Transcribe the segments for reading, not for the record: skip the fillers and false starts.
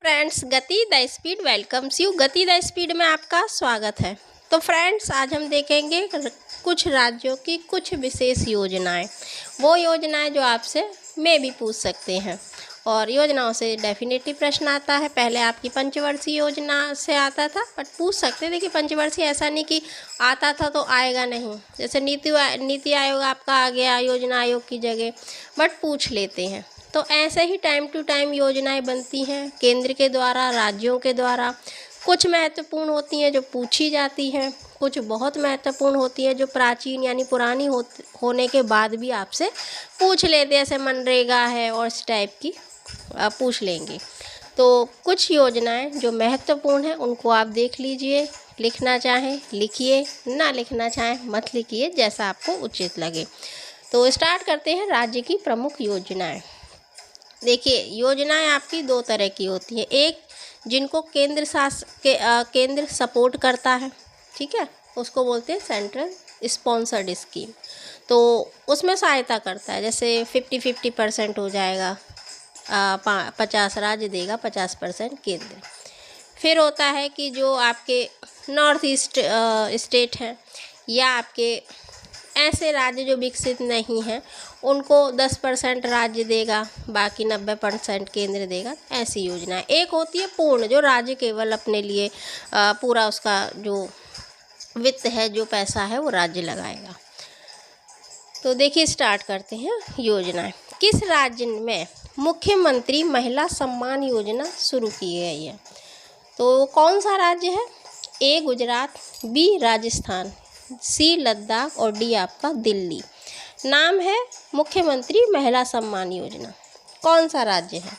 Friends, गति the speed welcomes you. गति the speed में आपका स्वागत है। तो फ्रेंड्स, आज हम देखेंगे कुछ राज्यों की कुछ विशेष योजनाएं, वो योजनाएं जो आपसे मैं भी पूछ सकते हैं और योजनाओं से डेफिनेटली प्रश्न आता है। पहले आपकी पंचवर्षीय योजना से आता था, बट पूछ सकते हैं। देखिए, पंचवर्षीय ऐसा नहीं कि आता था तो आएगा नहीं। जैसे नीति आयोग आपका आ गया योजना आयोग की जगह, बट पूछ लेते हैं। तो ऐसे ही टाइम टू टाइम योजनाएं बनती हैं केंद्र के द्वारा, राज्यों के द्वारा। कुछ महत्वपूर्ण होती हैं जो पूछी जाती हैं, कुछ बहुत महत्वपूर्ण होती है जो प्राचीन यानी पुरानी होने के बाद भी आपसे पूछ लेते हैं। जैसे मनरेगा है और इस टाइप की पूछ लेंगे। तो कुछ योजनाएं जो महत्वपूर्ण हैं उनको आप देख लीजिए। लिखना चाहें लिखिए, ना लिखना चाहें मत लिखिए, जैसा आपको उचित लगे। तो स्टार्ट करते हैं राज्य की प्रमुख योजनाएं। देखिए, योजनाएं आपकी दो तरह की होती हैं। एक जिनको केंद्र सपोर्ट करता है, ठीक है, उसको बोलते हैं सेंट्रल स्पॉन्सर्ड स्कीम। तो उसमें सहायता करता है, जैसे 50-50% हो जाएगा। 50 राज्य देगा, 50% केंद्र। फिर होता है कि जो आपके नॉर्थ ईस्ट स्टेट हैं या आपके ऐसे राज्य जो विकसित नहीं हैं, उनको 10% राज्य देगा, बाकी 90% केंद्र देगा। ऐसी योजना। एक होती है पूर्ण, जो राज्य केवल अपने लिए पूरा उसका जो वित्त है, जो पैसा है, वो राज्य लगाएगा। तो देखिए, स्टार्ट करते हैं योजनाएं। किस राज्य में मुख्यमंत्री महिला सम्मान योजना शुरू की गई है? तो कौन सा राज्य है? ए गुजरात, बी राजस्थान, सी लद्दाख और डी आपका दिल्ली। नाम है मुख्यमंत्री महिला सम्मान योजना। कौन सा राज्य है?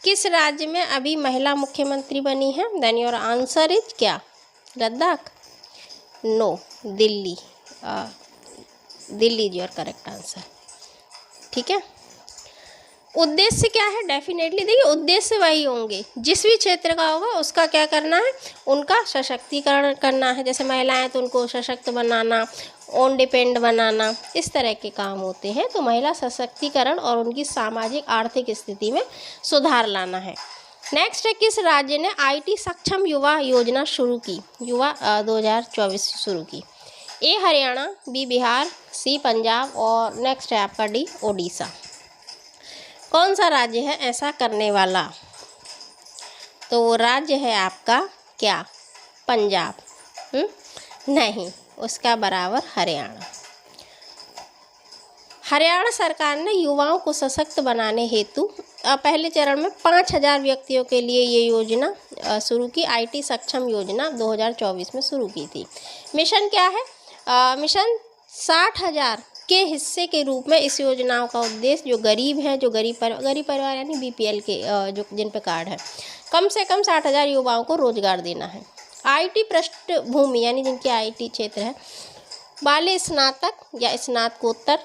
किस राज्य में अभी महिला मुख्यमंत्री बनी है? देन योर आंसर इज क्या? Ladakh? No, Delhi. Delhi is your correct answer. ठीक है। उद्देश्य क्या है? डेफिनेटली देखिए, उद्देश्य वही होंगे, जिस भी क्षेत्र का होगा उसका क्या करना है, उनका सशक्तिकरण करना है। जैसे महिलाएं तो उनको सशक्त बनाना, ऑन डिपेंड बनाना, इस तरह के काम होते हैं। तो महिला सशक्तिकरण और उनकी सामाजिक आर्थिक स्थिति में सुधार लाना है। नेक्स्ट है, किस राज्य ने IT सक्षम युवा योजना शुरू की? युवा 2024 शुरू की। ए हरियाणा, बी बिहार, सी पंजाब और नेक्स्ट है आपका डी ओडिशा। कौन सा राज्य है ऐसा करने वाला? तो राज्य है आपका क्या? पंजाब? नहीं, उसका बराबर हरियाणा। हरियाणा सरकार ने युवाओं को सशक्त बनाने हेतु पहले चरण में 5000 व्यक्तियों के लिए ये योजना शुरू की। IT सक्षम योजना 2024 में शुरू की थी। मिशन क्या है? मिशन 60,000 के हिस्से के रूप में इस योजनाओं का उद्देश्य जो गरीब हैं, जो गरीब परिवार यानी BPL के जो जिन पे कार्ड है, कम से कम 60,000 युवाओं को रोजगार देना है। IT पृष्ठभूमि यानी जिनके IT क्षेत्र है वाले स्नातक या स्नातकोत्तर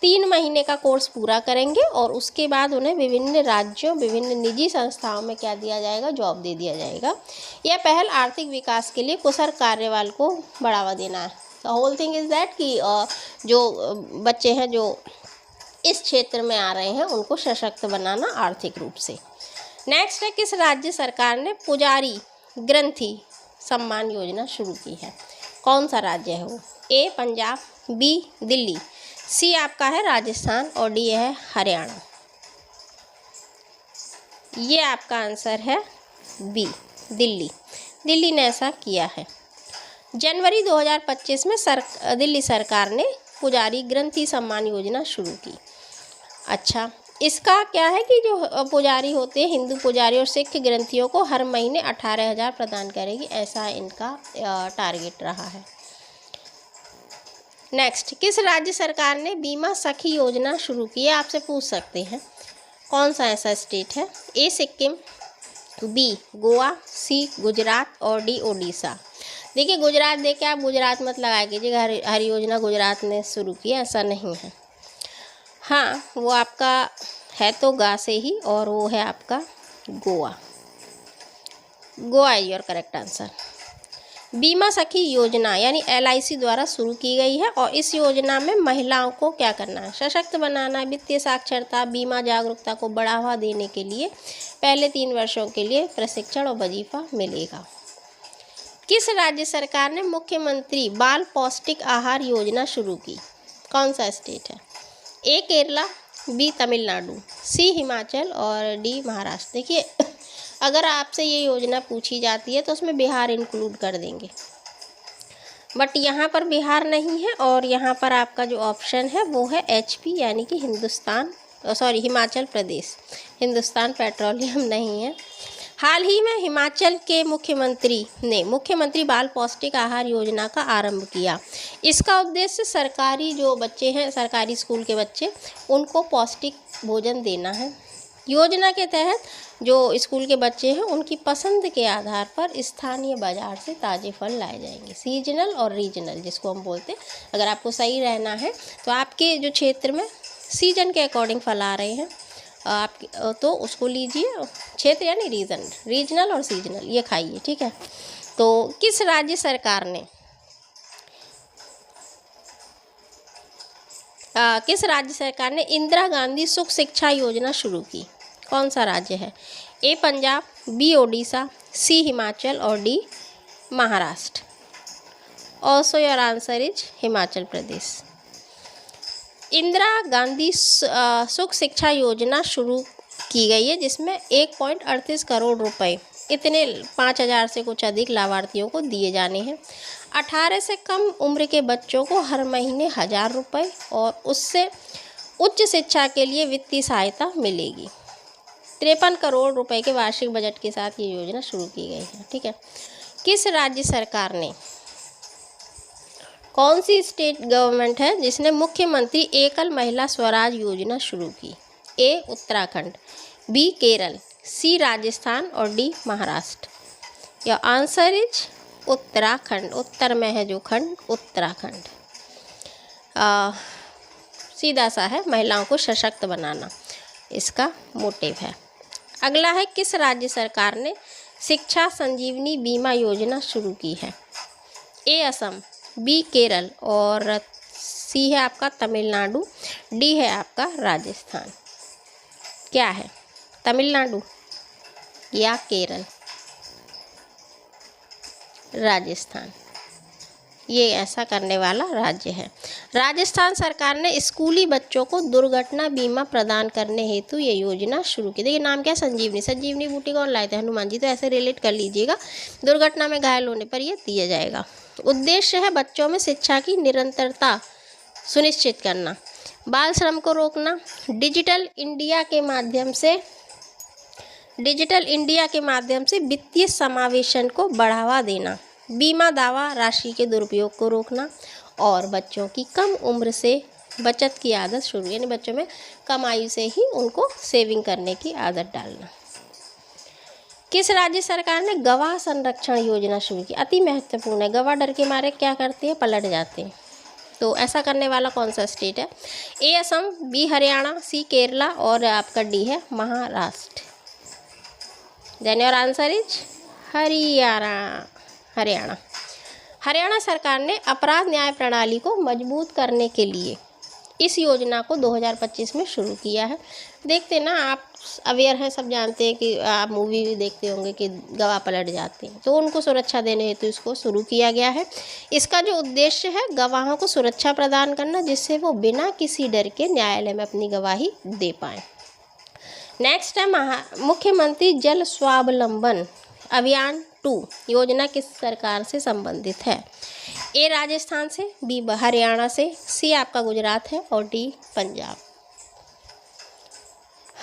3 महीने का कोर्स पूरा करेंगे और उसके बाद उन्हें विभिन्न राज्यों, विभिन्न निजी संस्थाओं में क्या दिया जाएगा? जॉब दे दिया जाएगा। यह पहल आर्थिक विकास के लिए कुशल कार्यबल को बढ़ावा देना है। The whole thing is that कि जो बच्चे हैं जो इस क्षेत्र में आ रहे हैं उनको सशक्त बनाना आर्थिक रूप से। नेक्स्ट है, किस राज्य सरकार ने पुजारी ग्रंथि सम्मान योजना शुरू की है? कौन सा राज्य है वो? ए पंजाब, बी दिल्ली, सी आपका है राजस्थान और डी है हरियाणा। ये आपका आंसर है बी, दिल्ली। दिल्ली ने ऐसा किया है। जनवरी 2025 में दिल्ली सरकार ने पुजारी ग्रंथि सम्मान योजना शुरू की। अच्छा, इसका क्या है कि जो पुजारी होते हैं, हिंदू पुजारी और सिख ग्रंथियों को हर महीने 18,000 प्रदान करेगी, ऐसा इनका टारगेट रहा है। नेक्स्ट, किस राज्य सरकार ने बीमा सखी योजना शुरू की है? आपसे पूछ सकते हैं। कौन सा ऐसा स्टेट है? ए सिक्किम, बी गोवा, सी गुजरात और डी ओडिशा। देखिए, गुजरात देख के आप गुजरात मत लगाया कीजिएगा, हर योजना गुजरात ने शुरू की, ऐसा नहीं है। हाँ, वो आपका है तो गा से ही, और वो है आपका Goa. Goa is your correct answer. बीमा सखी योजना यानी LIC द्वारा शुरू की गई है और इस योजना में महिलाओं को क्या करना है? सशक्त बनाना, वित्तीय साक्षरता, बीमा जागरूकता को बढ़ावा देने के लिए पहले 3 वर्षों के लिए प्रशिक्षण और वजीफा मिलेगा। किस राज्य सरकार ने मुख्यमंत्री बाल पौष्टिक आहार योजना शुरू की? कौन सा स्टेट है? ए केरला, बी तमिलनाडु, सी हिमाचल और डी महाराष्ट्र। देखिए अगर आपसे ये योजना पूछी जाती है तो उसमें बिहार इंक्लूड कर देंगे, बट यहाँ पर बिहार नहीं है और यहाँ पर आपका जो ऑप्शन है वो है HP यानी कि हिमाचल प्रदेश। हिंदुस्तान पेट्रोलियम नहीं है। हाल ही में हिमाचल के मुख्यमंत्री ने मुख्यमंत्री बाल पौष्टिक आहार योजना का आरंभ किया। इसका उद्देश्य सरकारी जो बच्चे हैं, सरकारी स्कूल के बच्चे, उनको पौष्टिक भोजन देना है। योजना के तहत जो स्कूल के बच्चे हैं उनकी पसंद के आधार पर स्थानीय बाजार से ताज़े फल लाए जाएंगे, सीजनल और रीजनल जिसको हम बोलते हैं। अगर आपको सही रहना है तो आपके जो क्षेत्र में सीजन के अकॉर्डिंग फल आ रहे हैं आप तो उसको लीजिए, क्षेत्र यानी रीजनल और सीजनल ये खाइए, ठीक है। तो किस राज्य सरकार ने इंदिरा गांधी सुख शिक्षा योजना शुरू की? कौन सा राज्य है? A Punjab, B Odisha, C Himachal और D Maharashtra. Also your answer is Himachal Pradesh. Indira Gandhi Sukh Shiksha योजना शुरू की गई है जिसमें 1.38 करोड़ रुपए, इतने 5,000 से कुछ अधिक लाभार्थियों को दिए जाने हैं। 18 से कम उम्र के बच्चों को हर महीने 1,000 रुपये और उससे उच्च शिक्षा के लिए वित्तीय सहायता मिलेगी। 53 करोड़ रुपए के वार्षिक बजट के साथ ये योजना शुरू की गई है, ठीक है। किस राज्य सरकार ने, कौन सी स्टेट गवर्नमेंट है जिसने मुख्यमंत्री एकल महिला स्वराज योजना शुरू की? A Uttarakhand, B Kerala, C Rajasthan और D Maharashtra. Your answer is Uttarakhand. उत्तर में है जो खंड, उत्तराखंड। सीधा सा है, महिलाओं को सशक्त बनाना इसका मोटिव है। अगला है, किस राज्य सरकार ने शिक्षा संजीवनी बीमा योजना शुरू की है? ए असम, बी केरल और सी है आपका तमिलनाडु, डी है आपका राजस्थान। क्या है, तमिलनाडु या केरल? राजस्थान ये ऐसा करने वाला राज्य है। राजस्थान सरकार ने स्कूली बच्चों को दुर्घटना बीमा प्रदान करने हेतु ये योजना शुरू की। देखिए नाम क्या है, संजीवनी बूटी कौन लाए थे? हनुमान जी। तो ऐसे रिलेट कर लीजिएगा, दुर्घटना में घायल होने पर ये दिया जाएगा। उद्देश्य है बच्चों में शिक्षा की निरंतरता सुनिश्चित करना, बाल श्रम को रोकना, डिजिटल इंडिया के माध्यम से वित्तीय समावेशन को बढ़ावा देना, बीमा दावा राशि के दुरुपयोग को रोकना और बच्चों की कम उम्र से बचत की आदत शुरू, यानी बच्चों में कम आयु से ही उनको सेविंग करने की आदत डालना। किस राज्य सरकार ने गवाह संरक्षण योजना शुरू की? अति महत्वपूर्ण है। गवाह डर के मारे क्या करते हैं? पलट जाते हैं। तो ऐसा करने वाला कौन सा स्टेट है? A Assam, B Haryana, C Kerala और आपका डी है Maharashtra. Then your answer is Haryana सरकार ने अपराध न्याय प्रणाली को मजबूत करने के लिए इस योजना को 2025 में शुरू किया है। देखते ना, आप अवेयर हैं, सब जानते हैं कि आप मूवी भी देखते होंगे कि गवाह पलट जाते हैं, तो उनको सुरक्षा देने हेतु इसको शुरू किया गया है। इसका जो उद्देश्य है गवाहों को सुरक्षा प्रदान करना, जिससे वो बिना किसी डर के न्यायालय में अपनी गवाही दे पाएँ। नेक्स्ट है मुख्यमंत्री जल स्वावलंबन अभियान 2 योजना किस सरकार से संबंधित है? ए राजस्थान से, बी हरियाणा से, सी आपका गुजरात है और डी पंजाब।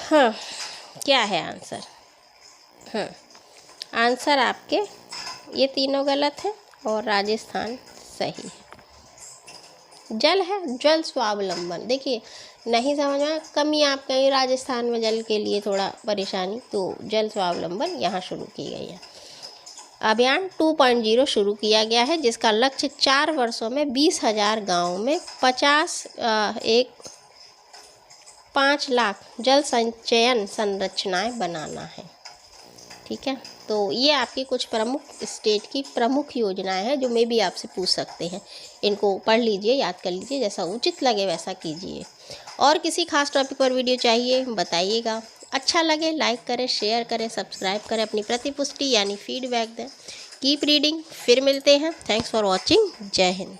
हाँ, क्या है आंसर? आंसर आपके ये तीनों गलत है और राजस्थान सही है। जल है, जल स्वावलंबन। देखिए नहीं समझ में, कमी आप कहीं राजस्थान में जल के लिए थोड़ा परेशानी, तो जल स्वावलंबन यहाँ शुरू की गई है। अभियान 2.0 शुरू किया गया है जिसका लक्ष्य 4 वर्षों में 20,000 गाँव में 5 लाख जल संचयन संरचनाएं बनाना है। ठीक है, तो ये आपकी कुछ प्रमुख स्टेट की प्रमुख योजनाएं हैं जो मे भी आपसे पूछ सकते हैं। इनको पढ़ लीजिए, याद कर लीजिए, जैसा उचित लगे वैसा कीजिए। और किसी खास टॉपिक पर वीडियो चाहिए बताइएगा। अच्छा लगे लाइक करें, शेयर करें, सब्सक्राइब करें, अपनी प्रतिपुष्टि यानी फीडबैक दें। Keep reading. फिर मिलते हैं। Thanks for watching. जय हिंद।